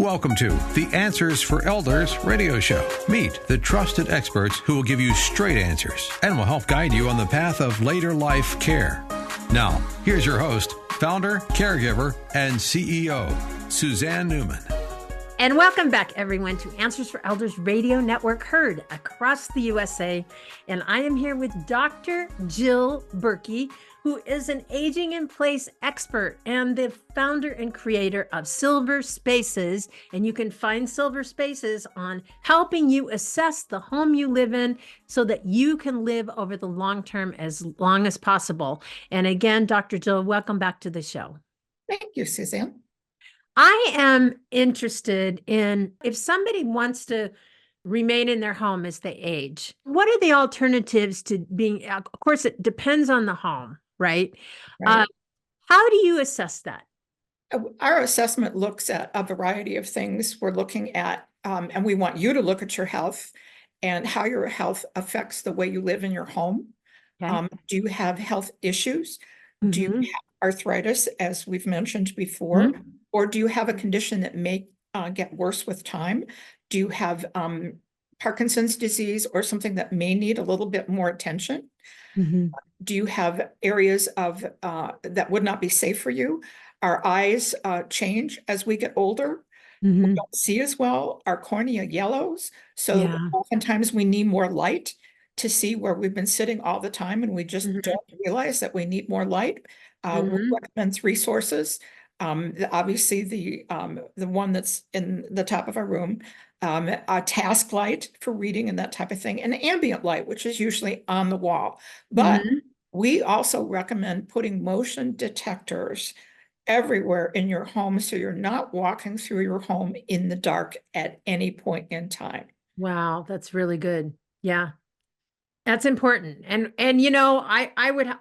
Welcome to the Answers for Elders radio show. Meet the trusted experts who will give you straight answers and will help guide you on the path of later life care. Now, here's your host, founder, caregiver, and CEO, Suzanne Newman. And welcome back, everyone, to Answers for Elders radio network, heard across the USA. And I am here with Dr. Jill Bjerke, who is an aging in place expert and the founder and creator of Silver Spaces. And you can find Silver Spaces on helping you assess the home you live in so that you can live over the long term as long as possible. And again, Dr. Jill, welcome back to the show. Thank you, Suzanne. I am interested in if somebody wants to remain in their home as they age, what are the alternatives to being, of course, it depends on the home, right? Right. How do you assess that? Our assessment looks at a variety of things. We're looking at, and we want you to look at your health and how your health affects the way you live in your home. Okay. Do you have health issues? Mm-hmm. Do you have arthritis, as we've mentioned before? Mm-hmm. Or do you have a condition that may get worse with time? Do you have Parkinson's disease or something that may need a little bit more attention? Mm-hmm. Do you have areas of that would not be safe for you? Our eyes change as we get older. Mm-hmm. We don't see as well. Our cornea yellows. So Yeah. oftentimes we need more light to see where we've been sitting all the time, and we just Mm-hmm. don't realize that we need more light. We Mm-hmm. recommend 3 sources. Obviously, the one that's in the top of our room, a task light for reading and that type of thing, and ambient light, which is usually on the wall. But Mm-hmm. we also recommend putting motion detectors everywhere in your home so you're not walking through your home in the dark at any point in time. Wow, that's really good. Yeah, that's important. And you know,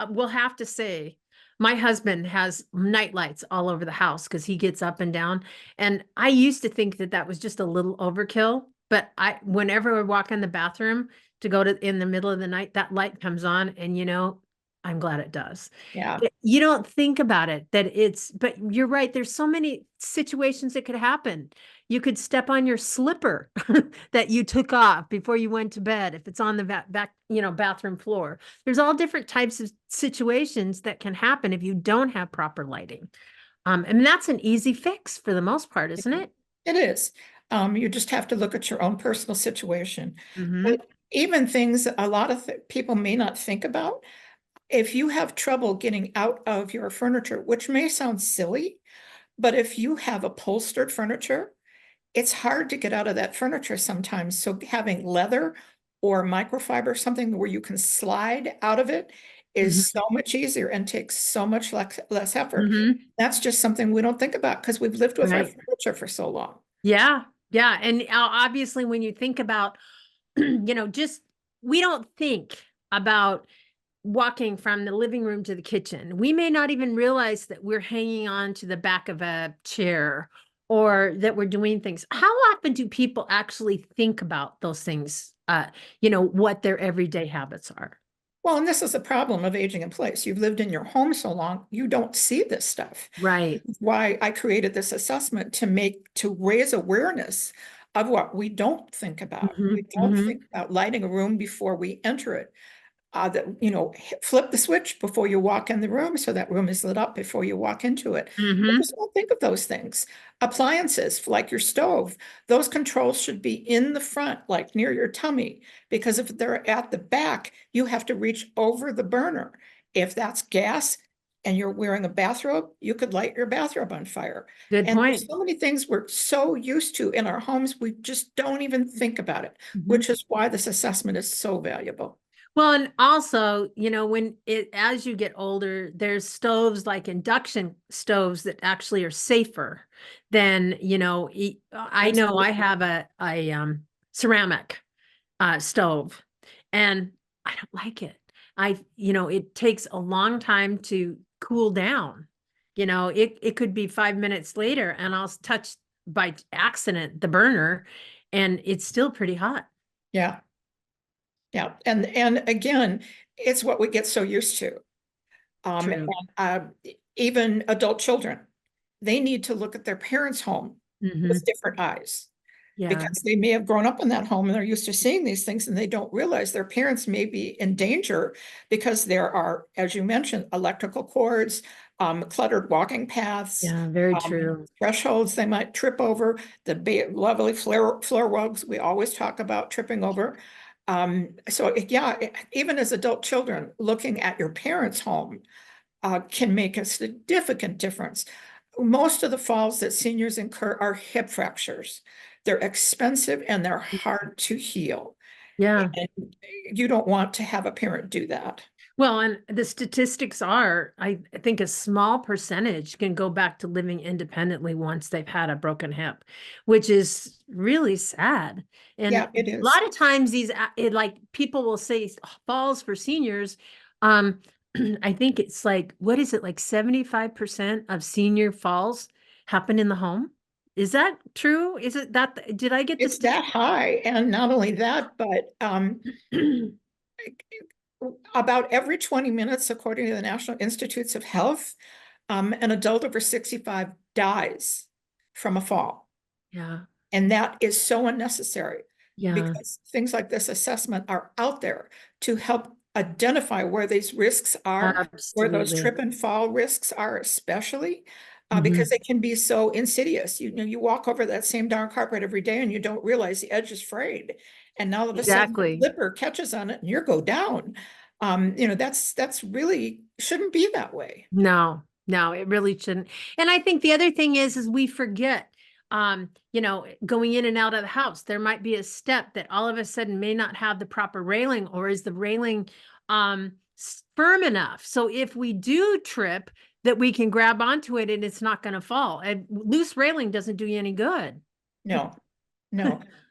will have to say, my husband has night lights all over the house because he gets up and down. And I used to think that was just a little overkill. But whenever I walk in the bathroom to go to in the middle of the night, that light comes on, and you know, I'm glad it does. Yeah. You don't think about it but you're right. There's so many situations that could happen. You could step on your slipper that you took off before you went to bed. If it's on the back, bathroom floor, there's all different types of situations that can happen if you don't have proper lighting. And that's an easy fix for the most part, isn't it? It is. You just have to look at your own personal situation. Mm-hmm. But even things a lot of people may not think about. If you have trouble getting out of your furniture, which may sound silly, but if you have upholstered furniture, it's hard to get out of that furniture sometimes. So having leather or microfiber, something where you can slide out of it, is Mm-hmm. so much easier and takes so much less effort. Mm-hmm. That's just something we don't think about because we've lived with our Right. furniture for so long. Yeah. Yeah. And obviously when you think about, we don't think about walking from the living room to the kitchen. We may not even realize that we're hanging on to the back of a chair or that we're doing things. How often do people actually think about those things? What their everyday habits are. Well, and this is the problem of aging in place. You've lived in your home so long, you don't see this stuff. Right. Why I created this assessment to raise awareness of what we don't think about. Mm-hmm. We don't Mm-hmm. think about lighting a room before we enter it. Flip the switch before you walk in the room so that room is lit up before you walk into it. Mm-hmm. Just don't think of those things. Appliances like your stove, those controls should be in the front, like near your tummy, because if they're at the back, you have to reach over the burner. If that's gas and you're wearing a bathrobe, you could light your bathrobe on fire. Good And point. there's so many things we're so used to in our homes, we just don't even think about it, Mm-hmm. which is why this assessment is so valuable. Well, and also, as you get older, there's stoves like induction stoves that actually are safer than, I know I have a ceramic stove and I don't like it. It takes a long time to cool down. It could be 5 minutes later and I'll touch by accident the burner and it's still pretty hot. Yeah. Yeah. And again, it's what we get so used to. True. Even adult children, they need to look at their parents' home with different eyes. Yeah. Because they may have grown up in that home and they're used to seeing these things and they don't realize their parents may be in danger because there are, as you mentioned, electrical cords, cluttered walking paths, Yeah, very true. thresholds they might trip over, the lovely floor rugs we always talk about tripping over. So yeah, even as adult children, looking at your parents' home can make a significant difference. Most of the falls that seniors incur are hip fractures. They're expensive and they're hard to heal. Yeah. And you don't want to have a parent do that. Well, and the statistics are, I think a small percentage can go back to living independently once they've had a broken hip, which is really sad. And Yeah, it a is. lot of times like people will say falls for seniors. I think it's like, what is it? Like 75% of senior falls happen in the home. Is that true? Is it that, did I get It's that high. And not only that, but about every 20 minutes, according to the National Institutes of Health, an adult over 65 dies from a fall. Yeah. And that is so unnecessary. Yeah. Because things like this assessment are out there to help identify where these risks are, where those Absolutely. trip and fall risks are, especially because they can be so insidious. You know, you walk over that same darn carpet every day and you don't realize the edge is frayed. And now all of a sudden the flipper catches on it and you go down. You know, that's really shouldn't be that way. No, it really shouldn't. And I think the other thing is we forget, you know, going in and out of the house, there might be a step that all of a sudden may not have the proper railing, or is the railing firm enough? So if we do trip, that we can grab onto it and it's not going to fall. And loose railing doesn't do you any good. No.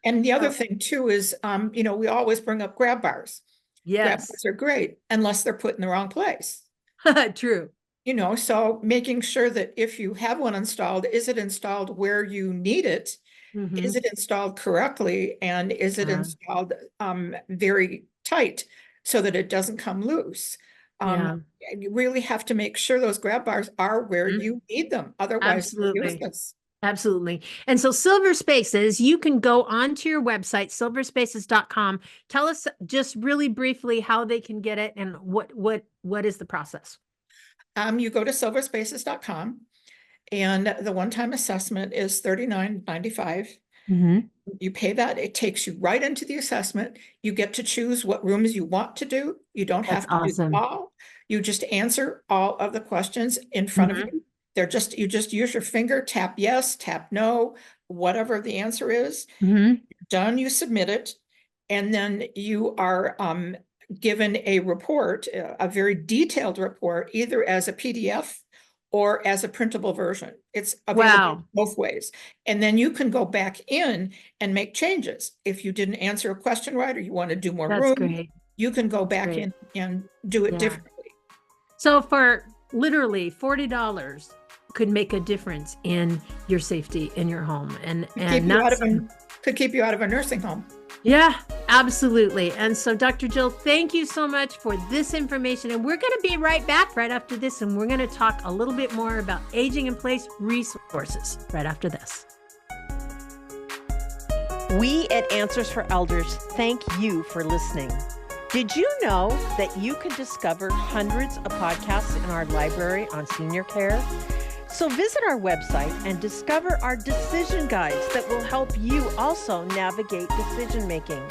And the other thing too is, you know, we always bring up grab bars. Grab bars are great unless they're put in the wrong place. True. You know, so making sure that if you have one installed, is it installed where you need it? Is it installed correctly? And is it installed very tight so that it doesn't come loose? You really have to make sure those grab bars are where you need them. Otherwise, they're useless. Absolutely. And so Silver Spaces, you can go onto your website, silverspaces.com. Tell us just really briefly how they can get it and what is the process? You go to silverspaces.com and the one-time assessment is $39.95. You pay that. It takes you right into the assessment. You get to choose what rooms you want to do. You don't have to do them all. You just answer all of the questions in front of you. You just use your finger, tap yes, tap no, whatever the answer is. Done, you submit it. And then you are given a report, a very detailed report, either as a PDF or as a printable version. It's available both ways. And then you can go back in and make changes. If you didn't answer a question right, or you want to do more room, you can go back in and do it differently. So for literally $40 could make a difference in your safety in your home and could keep you out of a nursing home. Yeah, absolutely. And so Dr. Jill, thank you so much for this information. And we're going to be right back right after this. And we're going to talk a little bit more about aging in place resources right after this. We at Answers for Elders thank you for listening. Did you know that you can discover hundreds of podcasts in our library on senior care? So visit our website and discover our decision guides that will help you also navigate decision making.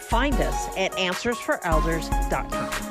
Find us at answersforelders.com.